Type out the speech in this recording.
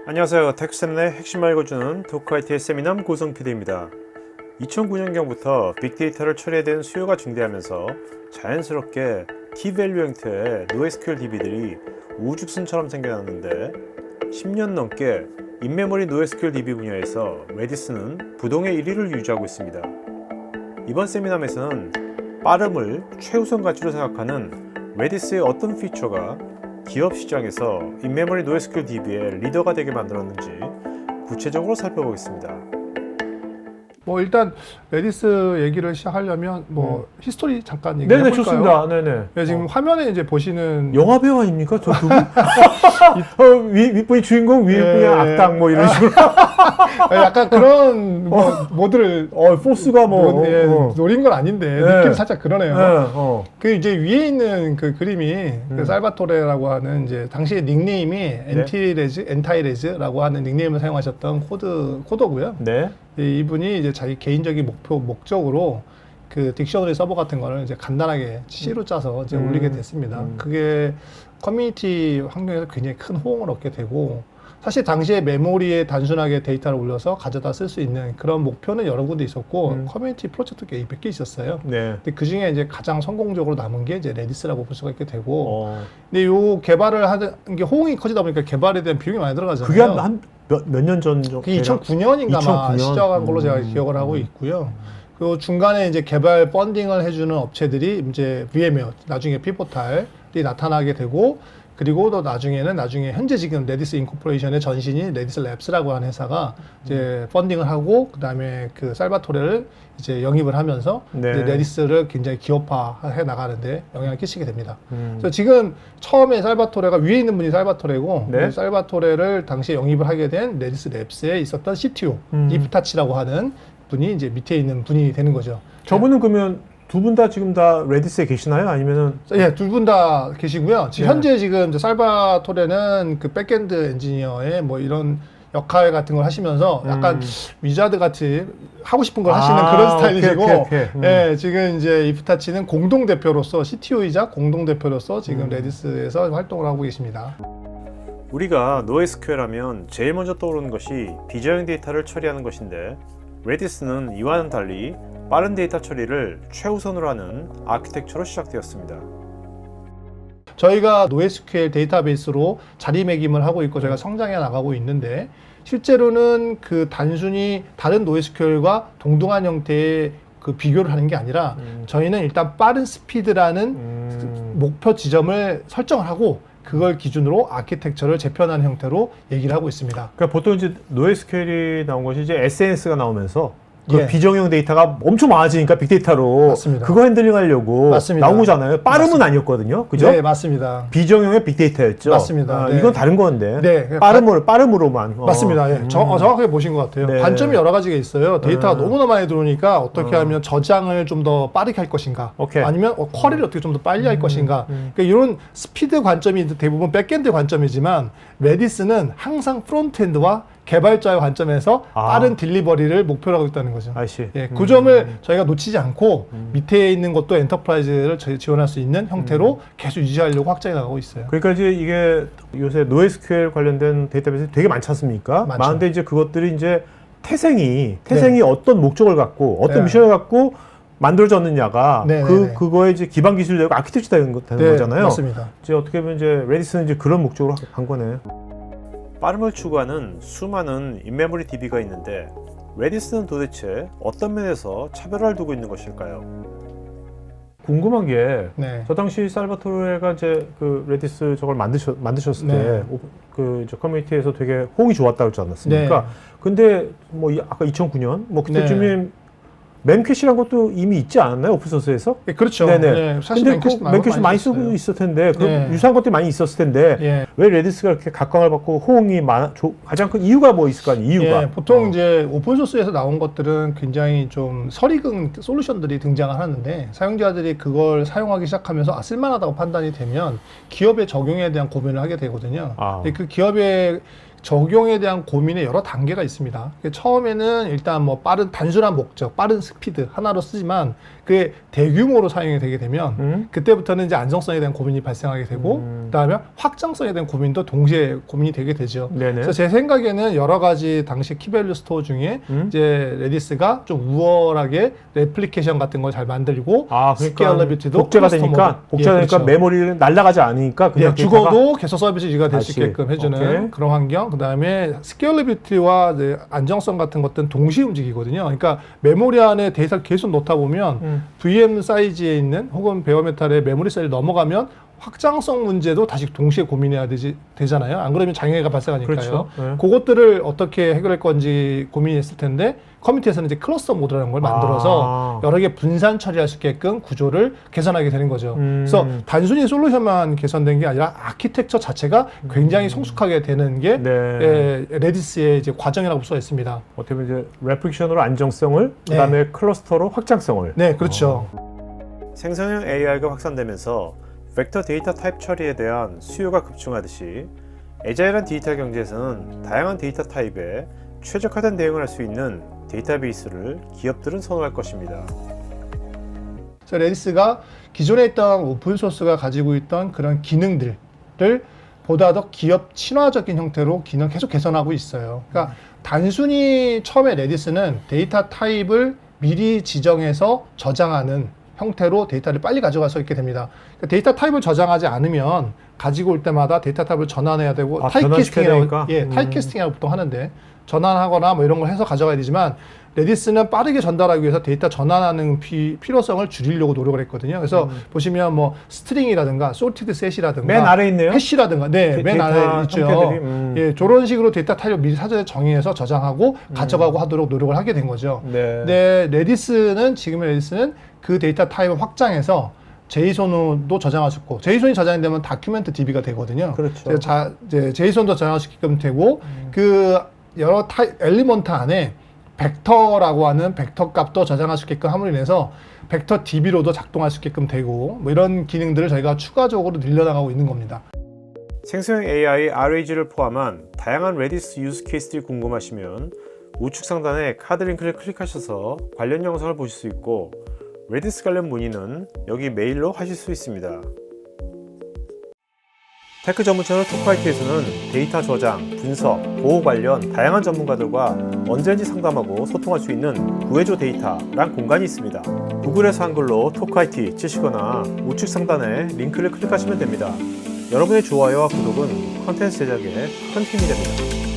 안녕하세요. 텍스템의 핵심을 읽어주는 토크IT의 세미남 고성 PD입니다. 2009년경부터 빅데이터를 처리해야 되는 수요가 증대하면서 자연스럽게 키밸류 형태의 NoSQL DB들이 우죽순처럼 생겨났는데 10년 넘게 인메모리 NoSQL DB 분야에서 레디스는 부동의 1위를 유지하고 있습니다. 이번 세미남에서는 빠름을 최우선 가치로 생각하는 레디스의 어떤 피처가 기업 시장에서 인메모리 NoSQL DB의 리더가 되게 만들었는지 구체적으로 살펴보겠습니다. 일단 레디스 얘기를 시작하려면 히스토리 잠깐 얘기해 볼까요? 네네, 좋습니다. 네네. 네, 지금 화면에 이제 보시는 영화 배우 아닙니까? 저 두 분? 윗분이 주인공, 위에 분이 악당 이런 식으로. 약간 그런 모드를 포스가 노린 건 아닌데 네. 느낌이 살짝 그러네요. 네, 그 이제 위에 있는 그 그림이 그 살바토레라고 하는 이제 당시의 닉네임이 엔타이레즈라고 하는 닉네임을 사용하셨던 코더고요. 네. 이분이 이제 자기 개인적인 목적으로 그 딕셔너리 서버 같은 거를 이제 간단하게 C로 짜서 이제 올리게 됐습니다. 그게 커뮤니티 환경에서 굉장히 큰 호응을 얻게 되고, 사실 당시에 메모리에 단순하게 데이터를 올려서 가져다 쓸 수 있는 그런 목표는 여러 군데 있었고, 커뮤니티 프로젝트가 몇 개 있었어요. 네. 근데 그 중에 이제 가장 성공적으로 남은 게 이제 레디스라고 볼 수가 있게 되고, 근데 요 개발을 하는 게 호응이 커지다 보니까 개발에 대한 비용이 많이 들어가잖아요. 그게 한 몇 년 전 정도? 2009년인가 2009년? 시작한 걸로 제가 기억을 하고 있고요. 그 중간에 이제 개발 펀딩을 해주는 업체들이 이제 VM웨어, 나중에 피포탈이 나타나게 되고, 그리고 또 나중에 현재 지금 레디스 인코퍼레이션의 전신인 레디스 랩스라고 하는 회사가 이제 펀딩을 하고, 그 다음에 그 살바토레를 이제 영입을 하면서 네. 이제 레디스를 굉장히 기업화해 나가는데 영향을 끼치게 됩니다. 그래서 지금 처음에 살바토레가 위에 있는 분이 살바토레고, 네. 살바토레를 당시에 영입을 하게 된 레디스 랩스에 있었던 CTO 이프타치라고 하는 분이 이제 밑에 있는 분이 되는 거죠. 저분은 그러면 두 분 다 지금 다 레디스에 계시나요? 아니면은? 예, 두 분 다 계시고요. 지금 현재 지금 이제 살바토레는 그 백엔드 엔지니어의 이런 역할 같은 걸 하시면서 약간 위자드 같이 하고 싶은 걸 하시는 그런 스타일이시고, 오케이. 예, 지금 이제 이프타치는 공동 대표로서 CTO이자 공동 대표로서 지금 레디스에서 활동을 하고 계십니다. 우리가 NoSQL 하면 제일 먼저 떠오르는 것이 비저형 데이터를 처리하는 것인데, 레디스는 이와는 달리 빠른 데이터 처리를 최우선으로 하는 아키텍처로 시작되었습니다. 저희가 NoSQL 데이터베이스로 자리매김을 하고 있고 저희가 성장해 나가고 있는데, 실제로는 그 단순히 다른 NoSQL과 동등한 형태의 그 비교를 하는 게 아니라 저희는 일단 빠른 스피드라는 목표 지점을 설정을 하고 그걸 기준으로 아키텍처를 재편한 형태로 얘기를 하고 있습니다. 그러니까 보통 이제 NoSQL이 나온 것이 이제 SNS가 나오면서 그 예. 비정형 데이터가 엄청 많아지니까 빅데이터로 맞습니다. 그거 핸들링 하려고 맞습니다. 나온 거잖아요. 빠름은 맞습니다. 아니었거든요. 그죠? 네, 맞습니다. 비정형의 빅데이터였죠. 맞습니다. 네. 이건 다른 건데. 네. 빠름으로만. 맞습니다. 예. 정확하게 보신 것 같아요. 네. 관점이 여러 가지가 있어요. 데이터가 너무나 많이 들어오니까 어떻게 하면 저장을 좀 더 빠르게 할 것인가, 오케이. 아니면 쿼리를 어떻게 좀 더 빨리 할 것인가. 그러니까 이런 스피드 관점이 대부분 백엔드 관점이지만, 레디스는 항상 프론트엔드와 개발자의 관점에서 빠른 딜리버리를 목표로 하고 있다는 거죠. 아이씨. 예, 그 점을 저희가 놓치지 않고 밑에 있는 것도 엔터프라이즈를 지원할 수 있는 형태로 계속 유지하려고 확장해 나가고 있어요. 그러니까 이제 이게 요새 NoSQL 관련된 데이터베이스 되게 많지 않습니까? 많죠. 많은데 이제 그것들이 이제 태생이 어떤 목적을 갖고 어떤 네. 미션을 갖고 만들어졌느냐가 네, 그거에 이제 기반 기술이 되고 아키텍처 되는 거잖아요. 맞습니다. 이제 어떻게 보면 이제 레디스는 이제 그런 목적으로 한 거네. 빠름을 추구하는 수많은 인메모리 DB가 있는데, 레디스는 도대체 어떤 면에서 차별화를 두고 있는 것일까요? 궁금한 게, 네. 저 당시 살바토레가 이제 그 레디스 저걸 만드셨을 네. 때, 그 커뮤니티에서 되게 호응이 좋았다고 그러지 않았습니까? 네. 근데 아까 2009년 그때쯤에 멤캐시란 것도 이미 있지 않았나요? 오픈소스에서? 예, 그렇죠. 네네. 예, 사실 근데 멤캐시 많이 쓰고 있었어요. 있을 텐데, 예. 유사한 것들이 많이 있었을 텐데, 예. 왜 레디스가 이렇게 각광을 받고 호응이 가장 큰 이유가 뭐 있을 거 아니에요? 이유가. 예, 보통 이제 오픈소스에서 나온 것들은 굉장히 좀 설익은 솔루션들이 등장을 하는데, 사용자들이 그걸 사용하기 시작하면서 쓸만하다고 판단이 되면 기업의 적용에 대한 고민을 하게 되거든요. 근데 그 기업의 적용에 대한 고민의 여러 단계가 있습니다. 처음에는 일단 뭐 단순한 목적, 빠른 스피드 하나로 쓰지만 그게 대규모로 사용이 되게 되면 그때부터는 이제 안정성에 대한 고민이 발생하게 되고 그다음에 확장성에 대한 고민도 동시에 고민이 되게 되죠. 네네. 그래서 제 생각에는 여러 가지 당시 키밸류 스토어 중에 이제 레디스가 좀 우월하게 레플리케이션 같은 걸 잘 만들고 스케일러비티도 복제가 되니까 그렇죠. 메모리를 날아가지 않으니까 그냥 죽어도 계속 서비스 유지가 될 수 다시. 있게끔 해주는 오케이. 그런 환경. 그다음에 스케일러비티와 안정성 같은 것들은 동시에 움직이거든요. 그러니까 메모리 안에 데이터를 계속 놓다 보면 VM 사이즈에 있는 혹은 베어메탈의 메모리 셀이 넘어가면 확장성 문제도 다시 동시에 고민해야 되잖아요. 안 그러면 장애가 발생하니까요. 그렇죠. 네. 그것들을 어떻게 해결할 건지 고민했을 텐데 커뮤니티에서는 이제 클러스터 모드라는 걸 만들어서 여러 개 분산 처리할 수 있게끔 구조를 개선하게 되는 거죠. 그래서 단순히 솔루션만 개선된 게 아니라 아키텍처 자체가 굉장히 성숙하게 되는 게 레디스의 이제 과정이라고 볼 수가 있습니다. 어떻게 보면 이제 레플릭션으로 안정성을, 그다음에 클러스터로 확장성을. 네, 그렇죠. 생성형 AI가 확산되면서 벡터 데이터 타입 처리에 대한 수요가 급증하듯이 애자일한 디지털 경제에서는 다양한 데이터 타입에 최적화된 대응을 할 수 있는 데이터베이스를 기업들은 선호할 것입니다. 그래서 레디스가 기존에 있던 오픈소스가 가지고 있던 그런 기능들을 보다 더 기업 친화적인 형태로 기능 계속 개선하고 있어요. 그러니까 단순히 처음에 레디스는 데이터 타입을 미리 지정해서 저장하는 형태로 데이터를 빨리 가져갈 수 있게 됩니다. 그러니까 데이터 타입을 저장하지 않으면 가지고 올 때마다 데이터 타입을 전환해야 되고 타입캐스팅이라고 보통 하는데 전환하거나 뭐 이런 걸 해서 가져가야 되지만 레디스는 빠르게 전달하기 위해서 데이터 전환하는 필요성을 줄이려고 노력을 했거든요. 그래서 보시면 뭐 스트링이라든가 sorted set이라든가 맨 아래 있네요. 해시라든가 맨 아래 있죠. 예, 저런 식으로 데이터 타입을 미리 사전에 정의해서 저장하고 가져가고 하도록 노력을 하게 된 거죠. 근데 레디스는 그 데이터 타입을 확장해서 제이손도 저장할 수 있고 제이손이 저장이 되면 다큐멘트 DB가 되거든요. 그렇죠. 이제 제이손도 저장할 수 있게끔 되고 그 여러 엘리먼트 안에 벡터라고 하는 벡터 값도 저장할 수 있게끔 함으로 인해서 벡터 DB로도 작동할 수 있게끔 되고 뭐 이런 기능들을 저희가 추가적으로 늘려나가고 있는 겁니다. 생성형 AI RAG를 포함한 다양한 레디스 유즈 케이스들이 궁금하시면 우측 상단에 카드 링크를 클릭하셔서 관련 영상을 보실 수 있고 레디스 관련 문의는 여기 메일로 하실 수 있습니다. 테크 전문 채널 토크IT에서는 데이터 저장, 분석, 보호 관련 다양한 전문가들과 언제든지 상담하고 소통할 수 있는 구해줘 데이터란 공간이 있습니다. 구글에서 한글로 토크IT 치시거나 우측 상단에 링크를 클릭하시면 됩니다. 여러분의 좋아요와 구독은 컨텐츠 제작에 큰 힘이 됩니다.